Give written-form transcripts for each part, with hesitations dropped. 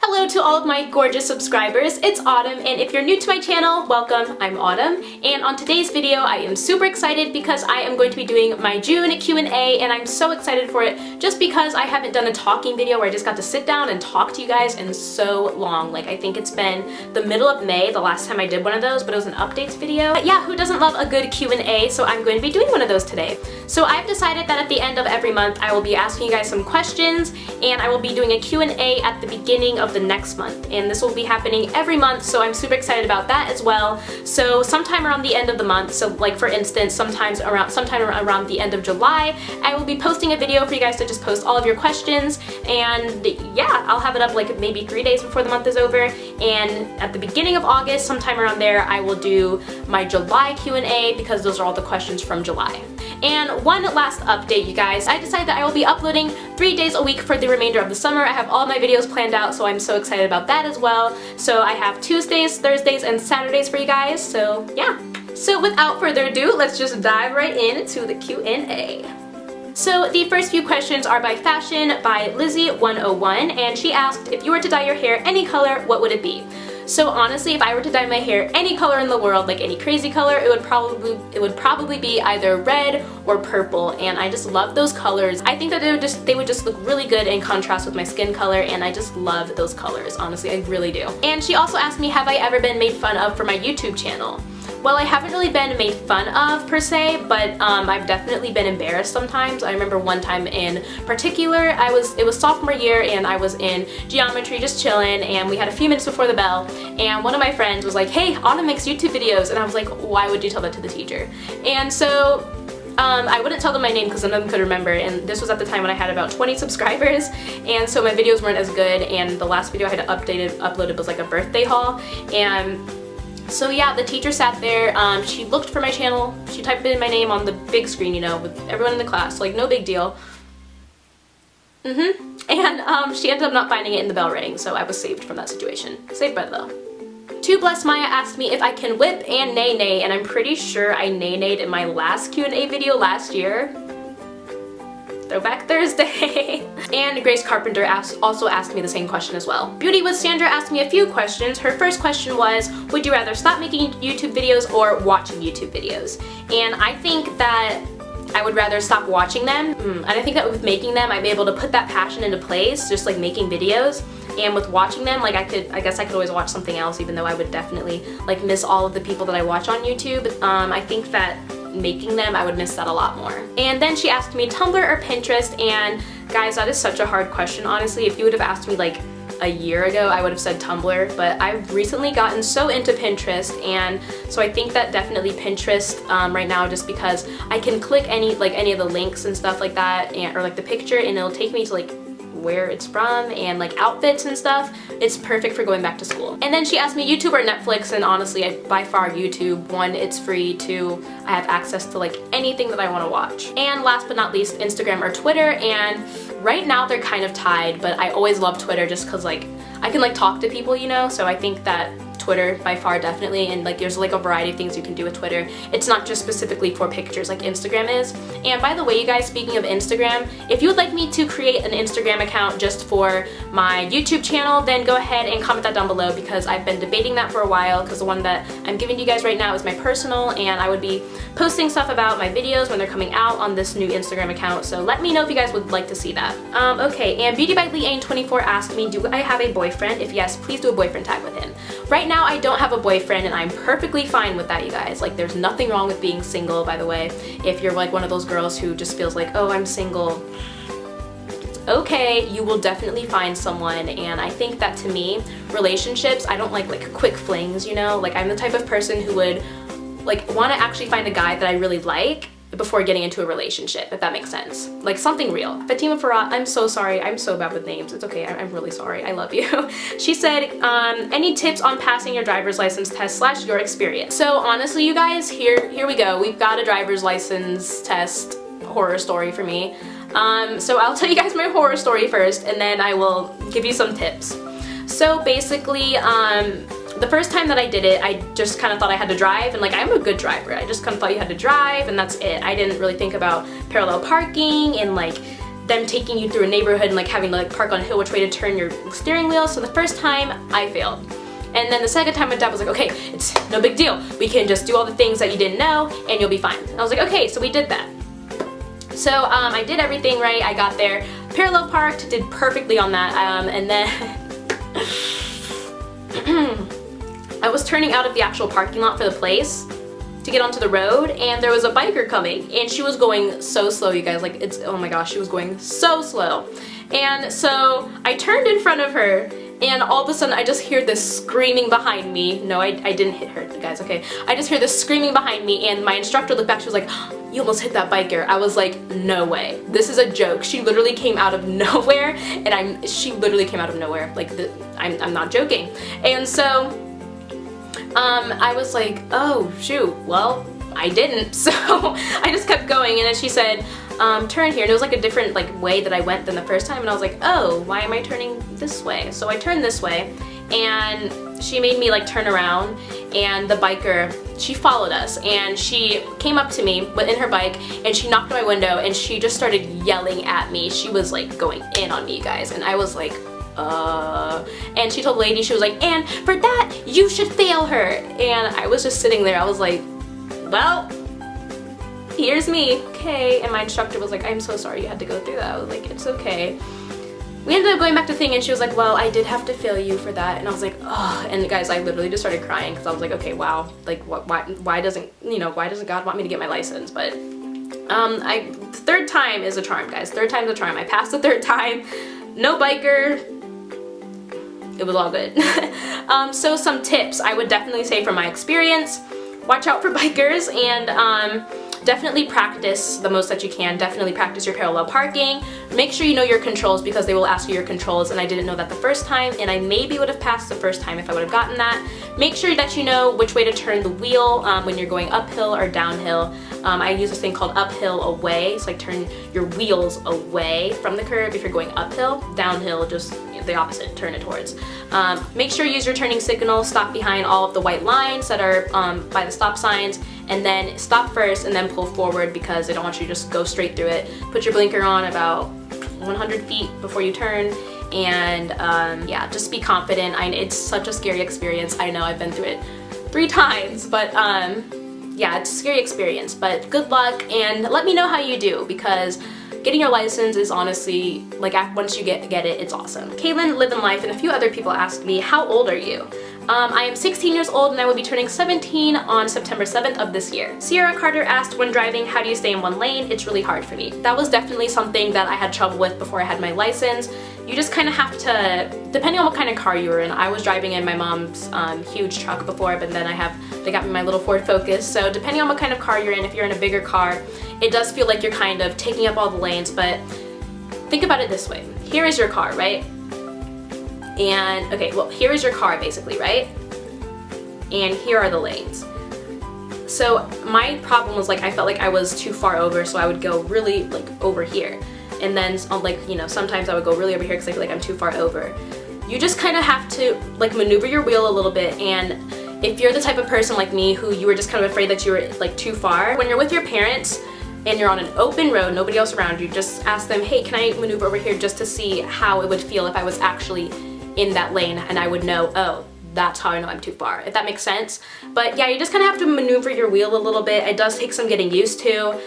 Hello to all of my gorgeous subscribers, it's Autumn, and if you're new to my channel, welcome, I'm Autumn, and on today's video I am super excited because I am going to be doing my June Q&A, and I'm so excited for it just because I haven't done a talking video where I just got to sit down and talk to you guys in so long. Like, I think it's been the middle of May the last time I did one of those, but it was an updates video. But yeah, who doesn't love a good Q&A, so I'm going to be doing one of those today. So I've decided that at the end of every month I will be asking you guys some questions, and I will be doing a Q&A at the beginning of the next month, and this will be happening every month, so I'm super excited about that as well. So sometime around the end of the month, so like for instance sometime around the end of July, I will be posting a video for you guys to just post all of your questions, and yeah, I'll have it up like maybe 3 days before the month is over, and at the beginning of August, sometime around there, I will do my July Q&A because those are all the questions from July. And one last update, you guys. I decided that I will be uploading 3 days a week for the remainder of the summer. I have all my videos planned out, so I'm so excited about that as well. So I have Tuesdays, Thursdays, and Saturdays for you guys, so yeah. So without further ado, let's just dive right into the Q&A. So the first few questions are by Fashion by Lizzie101, and she asked, if you were to dye your hair any color, what would it be? So honestly, if I were to dye my hair any color in the world, like any crazy color, it would probably be either red or purple, and I just love those colors. I think that they would just look really good in contrast with my skin color, and I just love those colors, honestly, I really do. And she also asked me, have I ever been made fun of for my YouTube channel? Well, I haven't really been made fun of per se, but I've definitely been embarrassed sometimes. I remember one time in particular, it was sophomore year, and I was in geometry just chilling, and we had a few minutes before the bell, and one of my friends was like, hey, Autumn makes YouTube videos, and I was like, why would you tell that to the teacher? And so I wouldn't tell them my name because none of them could remember, and this was at the time when I had about 20 subscribers, and so my videos weren't as good, and the last video I had uploaded was like a birthday haul, and so yeah, the teacher sat there, she looked for my channel, she typed in my name on the big screen, you know, with everyone in the class, like no big deal. And she ended up not finding it, and the bell rang, so I was saved from that situation. Saved by the bell. To Bless Maya asked me if I can whip and nay-nay, and I'm pretty sure I nay-nayed in my last Q&A video last year. Throwback Thursday. And Grace Carpenter also asked me the same question as well. Beauty with Sandra asked me a few questions. Her first question was, would you rather stop making YouTube videos or watching YouTube videos? And I think that I would rather stop watching them. And I think that with making them, I'd be able to put that passion into place, just like making videos. And with watching them, like I guess I could always watch something else, even though I would definitely like miss all of the people that I watch on YouTube. I think that making them, I would miss that a lot more. And then she asked me Tumblr or Pinterest, and guys, that is such a hard question, honestly. If you would have asked me like a year ago, I would have said Tumblr, but I've recently gotten so into Pinterest, and so I think that definitely Pinterest right now, just because I can click any of the links and stuff like that, or like the picture, and it'll take me to like where it's from and like outfits and stuff. It's perfect for going back to school. And then she asked me YouTube or Netflix, and honestly, by far YouTube. One, it's free. Two, I have access to like anything that I want to watch. And last but not least, Instagram or Twitter, and right now they're kind of tied, but I always love Twitter just because like I can like talk to people, you know, so I think that Twitter by far definitely, and like there's like a variety of things you can do with Twitter. It's not just specifically for pictures like Instagram is. And by the way, you guys, speaking of Instagram, if you would like me to create an Instagram account just for my YouTube channel, then go ahead and comment that down below, because I've been debating that for a while, because the one that I'm giving to you guys right now is my personal, and I would be posting stuff about my videos when they're coming out on this new Instagram account, so let me know if you guys would like to see that. Okay, and Beauty by Leanne24 asked me, do I have a boyfriend? If yes, please do a boyfriend tag with him. Right now, I don't have a boyfriend, and I'm perfectly fine with that, you guys. Like, there's nothing wrong with being single, by the way. If you're like one of those girls who just feels like, oh, I'm single, it's okay, you will definitely find someone. And I think that to me, relationships, I don't like quick flings, you know? Like, I'm the type of person who would like want to actually find a guy that I really like before getting into a relationship, if that makes sense. Like something real. Fatima Farah, I'm so sorry. I'm so bad with names. It's okay. I'm really sorry. I love you. She said, any tips on passing your driver's license test / your experience? So honestly, you guys, here we go. We've got a driver's license test horror story for me. So I'll tell you guys my horror story first, and then I will give you some tips. So basically, the first time that I did it, I just kind of thought I had to drive, and like I'm a good driver. I just kind of thought you had to drive and that's it. I didn't really think about parallel parking and like them taking you through a neighborhood and like having to like park on a hill, which way to turn your steering wheel. So the first time I failed. And then the second time my dad was like, okay, it's no big deal. We can just do all the things that you didn't know and you'll be fine. And I was like, okay, so we did that. So I did everything right. I got there, parallel parked, did perfectly on that, and then I was turning out of the actual parking lot for the place to get onto the road, and there was a biker coming, and she was going so slow, you guys, like oh my gosh, she was going so slow. And so I turned in front of her, and all of a sudden I just hear this screaming behind me. No, I didn't hit her, guys, okay? I just hear this screaming behind me, and my instructor looked back, she was like, you almost hit that biker. I was like, no way. This is a joke. She literally came out of nowhere, and she literally came out of nowhere. Like, I'm not joking. And so, I was like, oh, shoot, well, I didn't. So I just kept going, and then she said, turn here. And it was like a different like way that I went than the first time, and I was like, oh, why am I turning this way? So I turned this way, and she made me like turn around, and the biker, she followed us, and she came up to me in her bike, and she knocked on my window, and she just started yelling at me. She was like going in on me, you guys, and I was like, and she told the lady, she was like, and for that, you should fail her. And I was just sitting there, I was like, well, here's me, okay. And my instructor was like, I'm so sorry you had to go through that. I was like, it's okay. We ended up going back to thing, and she was like, well, I did have to fail you for that. And I was like, oh, and guys, I literally just started crying because I was like, okay, wow, like why doesn't God want me to get my license? But third time is a charm, guys. Third time's a charm. I passed the third time, no biker. It was all good. So some tips I would definitely say from my experience: watch out for bikers, and definitely practice the most that you can. Definitely practice your parallel parking. Make sure you know your controls, because they will ask you your controls, and I didn't know that the first time, and I maybe would have passed the first time if I would have gotten that. Make sure that you know which way to turn the wheel when you're going uphill or downhill. I use this thing called uphill away. It's like turn your wheels away from the curb if you're going uphill. Downhill, just the opposite, turn it towards. Make sure you use your turning signal. Stop behind all of the white lines that are by the stop signs, and then stop first and then pull forward, because they don't want you to just go straight through it. Put your blinker on about 100 feet before you turn, and yeah, just be confident. It's such a scary experience. I know I've been through it 3 times, but yeah, it's a scary experience, but good luck, and let me know how you do, because getting your license is honestly, like, once you get it, it's awesome. Kaylin, Living Life, and a few other people asked me, how old are you? I am 16 years old, and I will be turning 17 on September 7th of this year. Sierra Carter asked, when driving, how do you stay in one lane? It's really hard for me. That was definitely something that I had trouble with before I had my license. You just kind of have to, depending on what kind of car you were in. I was driving in my mom's huge truck before, but then they got me my little Ford Focus. So depending on what kind of car you're in, if you're in a bigger car, it does feel like you're kind of taking up all the lanes. But think about it this way. Here is your car, right? And, okay, well, here is your car basically, right? And here are the lanes. So my problem was, like, I felt like I was too far over, so I would go really, like, over here. And then, like, you know, sometimes I would go really over here because I feel like I'm too far over. You just kind of have to, like, maneuver your wheel a little bit, and if you're the type of person like me who you were just kind of afraid that you were, like, too far, when you're with your parents and you're on an open road, nobody else around you, just ask them, hey, can I maneuver over here, just to see how it would feel if I was actually in that lane, and I would know, oh, that's how I know I'm too far, if that makes sense. But yeah, you just kind of have to maneuver your wheel a little bit. It does take some getting used to.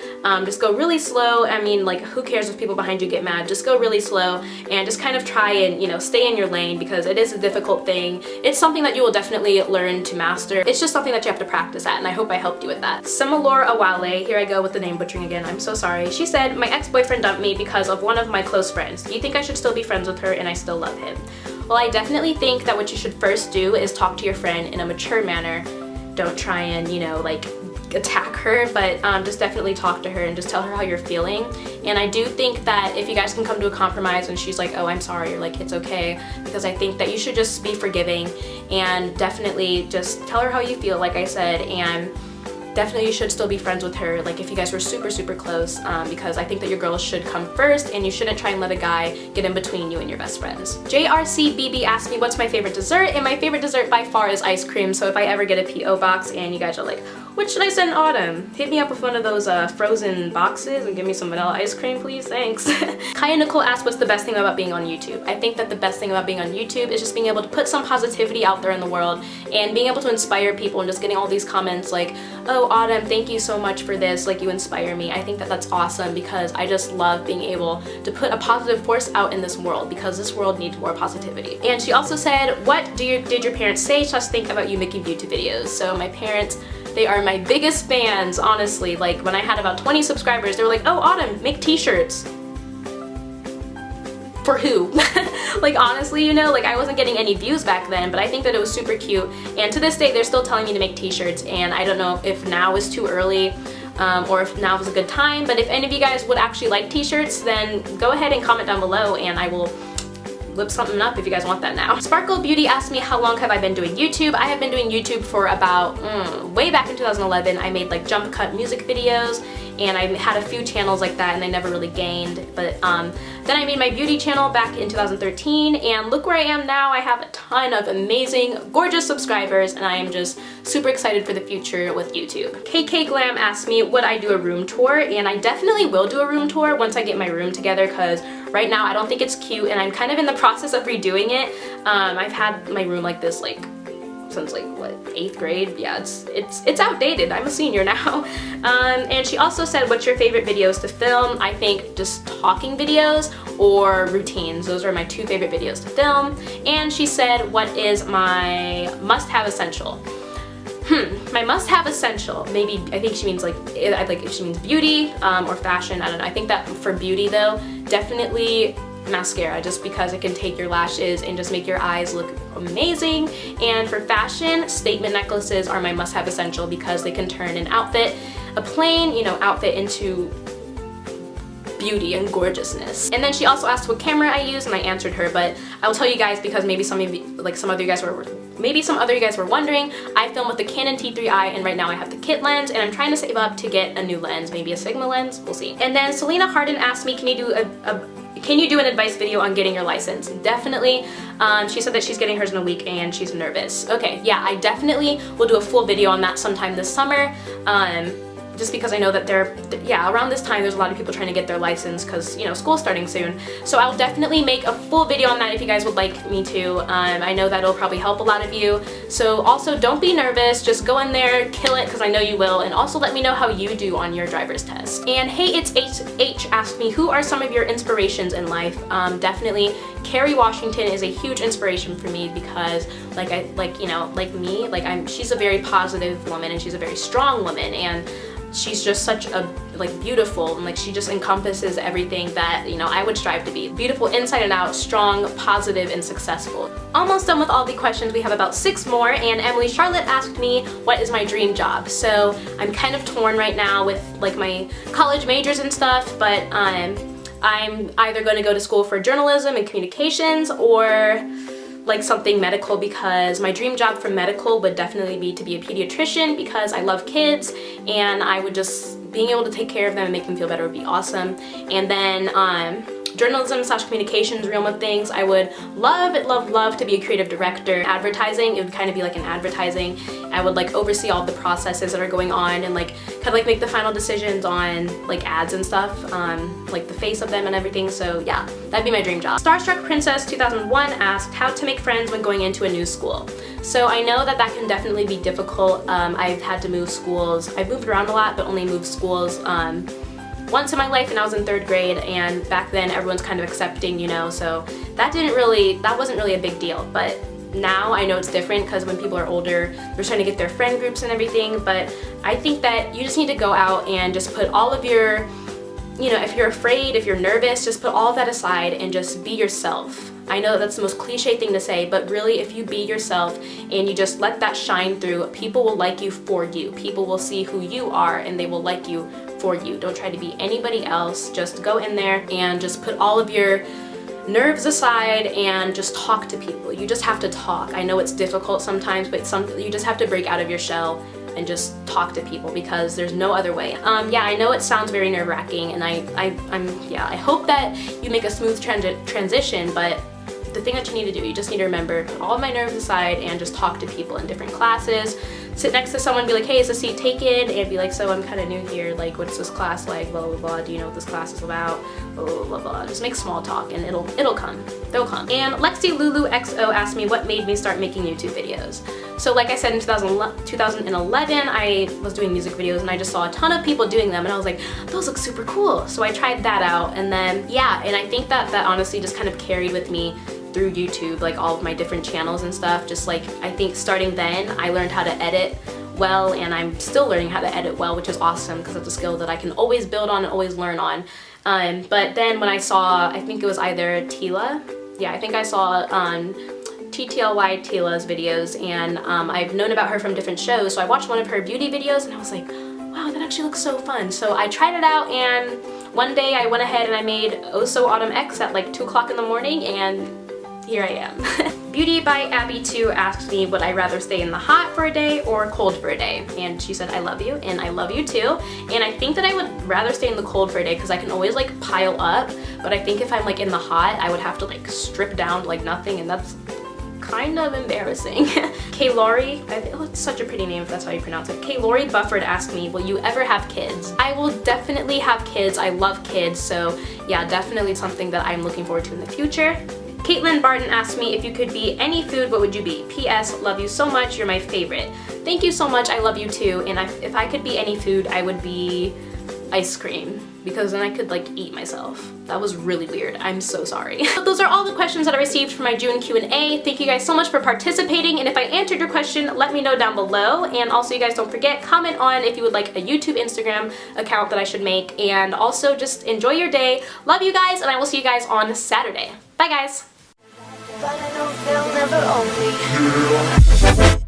Just go really slow. I mean, like, who cares if people behind you get mad? Just go really slow and just kind of try and, you know, stay in your lane, because it is a difficult thing. It's something that you will definitely learn to master. It's just something that you have to practice at, and I hope I helped you with that. Samalora Awale, here I go with the name butchering again, I'm so sorry. She said, my ex-boyfriend dumped me because of one of my close friends. Do you think I should still be friends with her and I still love him? Well, I definitely think that what you should first do is talk to your friend in a mature manner. Don't try and, you know, like, attack her, but just definitely talk to her and just tell her how you're feeling. And I do think that if you guys can come to a compromise and she's like, oh, I'm sorry, or like, it's okay, because I think that you should just be forgiving and definitely just tell her how you feel, like I said, and definitely you should still be friends with her, like if you guys were super close, because I think that your girls should come first and you shouldn't try and let a guy get in between you and your best friends. JRCBB asked me what's my favorite dessert, and my favorite dessert by far is ice cream. So if I ever get a P.O. box and you guys are like, what should I send Autumn? Hit me up with one of those frozen boxes and give me some vanilla ice cream, please, thanks. Kaya Nicole asked what's the best thing about being on YouTube. I think that the best thing about being on YouTube is just being able to put some positivity out there in the world and being able to inspire people, and just getting all these comments like, oh Autumn, thank you so much for this, like you inspire me. I think that that's awesome because I just love being able to put a positive force out in this world, because this world needs more positivity. And she also said, what did your parents say / think about you making YouTube videos? So my parents, they are my biggest fans, honestly. Like when I had about 20 subscribers, they were like, oh Autumn, make t-shirts. For who? Like honestly, you know, like I wasn't getting any views back then, but I think that it was super cute, and to this day they're still telling me to make t-shirts, and I don't know if now is too early or if now is a good time, but if any of you guys would actually like t-shirts, then go ahead and comment down below and I will whip something up if you guys want that now. Sparkle Beauty asked me how long have I been doing YouTube. I have been doing YouTube for about way back in 2011. I made like jump cut music videos, and I had a few channels like that and I never really gained, but then I made my beauty channel back in 2013, and look where I am now. I have a ton of amazing, gorgeous subscribers, and I am just super excited for the future with YouTube. KK Glam asked me would I do a room tour, and I definitely will do a room tour once I get my room together, because right now I don't think it's cute and I'm kind of in the process of redoing it. I've had my room like this like since like what, 8th grade? Yeah, it's outdated. I'm a senior now. And she also said, what's your favorite videos to film? I think just talking videos or routines. Those are my two favorite videos to film. And she said, what is my must-have essential? My must-have essential, maybe, I think she means like if she means beauty or fashion, I don't know. I think that for beauty though, definitely mascara, just because it can take your lashes and just make your eyes look amazing. And for fashion, statement necklaces are my must-have essential because they can turn an outfit, a plain, you know, outfit into beauty and gorgeousness. And then she also asked what camera I use, and I answered her, but I will tell you guys because maybe some of you, like some other you guys were wondering, I film with the Canon T3i, and right now I have the kit lens, and I'm trying to save up to get a new lens, maybe a Sigma lens, we'll see. And then Selena Harden asked me, can you do an advice video on getting your license? Definitely. She said that she's getting hers in a week and she's nervous. Okay, yeah, I definitely will do a full video on that sometime this summer. Just because I know that around this time there's a lot of people trying to get their license because, you know, school's starting soon. So I'll definitely make a full video on that if you guys would like me to. I know that'll probably help a lot of you. So also don't be nervous, just go in there, kill it, because I know you will, and also let me know how you do on your driver's test. And hey, it's H asked me, who are some of your inspirations in life? Definitely Kerry Washington is a huge inspiration for me because she's a very positive woman and she's a very strong woman, and she's just such a beautiful, and she just encompasses everything that, you know, I would strive to be. Beautiful inside and out, strong, positive, and successful. Almost done with all the questions. We have about 6 more, and Emily Charlotte asked me what is my dream job. So I'm kind of torn right now with my college majors and stuff, but I'm either going to go to school for journalism and communications or something medical, because my dream job for medical would definitely be to be a pediatrician because I love kids, and I would just, being able to take care of them and make them feel better would be awesome. And then journalism / communications realm of things, I would love to be a creative director. Advertising, it would kind of be like an advertising. I would oversee all the processes that are going on and kind of make the final decisions on ads and stuff, the face of them and everything. So yeah, that'd be my dream job. Starstruck Princess 2001 asked how to make friends when going into a new school. So I know that can definitely be difficult. I've had to move schools. I've moved around a lot, but only moved schools once in my life, and I was in 3rd grade, and back then everyone's kind of accepting, you know, so that wasn't really a big deal. But now I know it's different because when people are older, they're trying to get their friend groups and everything. But I think that you just need to go out and just put all of your, you know, if you're afraid, if you're nervous, just put all of that aside and just be yourself. I know that's the most cliche thing to say, but really if you be yourself and you just let that shine through, people will like you for you. People will see who you are and they will like you for you. Don't try to be anybody else. Just go in there and just put all of your nerves aside and just talk to people. You just have to talk. I know it's difficult sometimes, but you just have to break out of your shell and just talk to people because there's no other way. Yeah, I know it sounds very nerve-wracking, and I hope that you make a smooth transition, but the thing that you need to do, you just need to remember, put all of my nerves aside and just talk to people in different classes. Sit next to someone, be like, hey, is the seat taken? And be like, so I'm kind of new here, like, what's this class like, blah, blah, blah, do you know what this class is about, blah, blah, blah, blah. Just make small talk and it'll come, they'll come. And Lexi Lulu XO asked me what made me start making YouTube videos. So like I said, in 2011, I was doing music videos and I just saw a ton of people doing them and I was like, those look super cool. So I tried that out, and then, yeah, and I think that honestly just kind of carried with me through YouTube, like all of my different channels and stuff. Just like, I think starting then, I learned how to edit well, and I'm still learning how to edit well, which is awesome because it's a skill that I can always build on and always learn on. But then when I saw, I think it was either Tila, yeah, I think I saw TTLY Tila's videos, and I've known about her from different shows, so I watched one of her beauty videos and I was like, wow, that actually looks so fun. So I tried it out, and one day I went ahead and I made Oh So Autumn X at like 2 o'clock in the morning, and here I am. Beauty by Abby2 asked me would I rather stay in the hot for a day or cold for a day, and she said I love you, and I love you too. And I think that I would rather stay in the cold for a day because I can always like pile up, but I think if I'm like in the hot, I would have to like strip down to like nothing, and that's kind of embarrassing. Kay Laurie, oh, it's such a pretty name if that's how you pronounce it. Kay Laurie Bufford asked me, will you ever have kids? I will definitely have kids. I love kids, so yeah, definitely something that I'm looking forward to in the future. Caitlin Barton asked me if you could be any food, what would you be? P.S. Love you so much, you're my favorite. Thank you so much, I love you too, and if I could be any food, I would be ice cream, because then I could like eat myself. That was really weird, I'm so sorry. But those are all the questions that I received for my June Q&A. Thank you guys so much for participating, and if I answered your question, let me know down below. And also, you guys don't forget, comment on if you would like a YouTube, Instagram account that I should make, and also just enjoy your day. Love you guys, and I will see you guys on Saturday. Bye guys! But I know they'll never own me.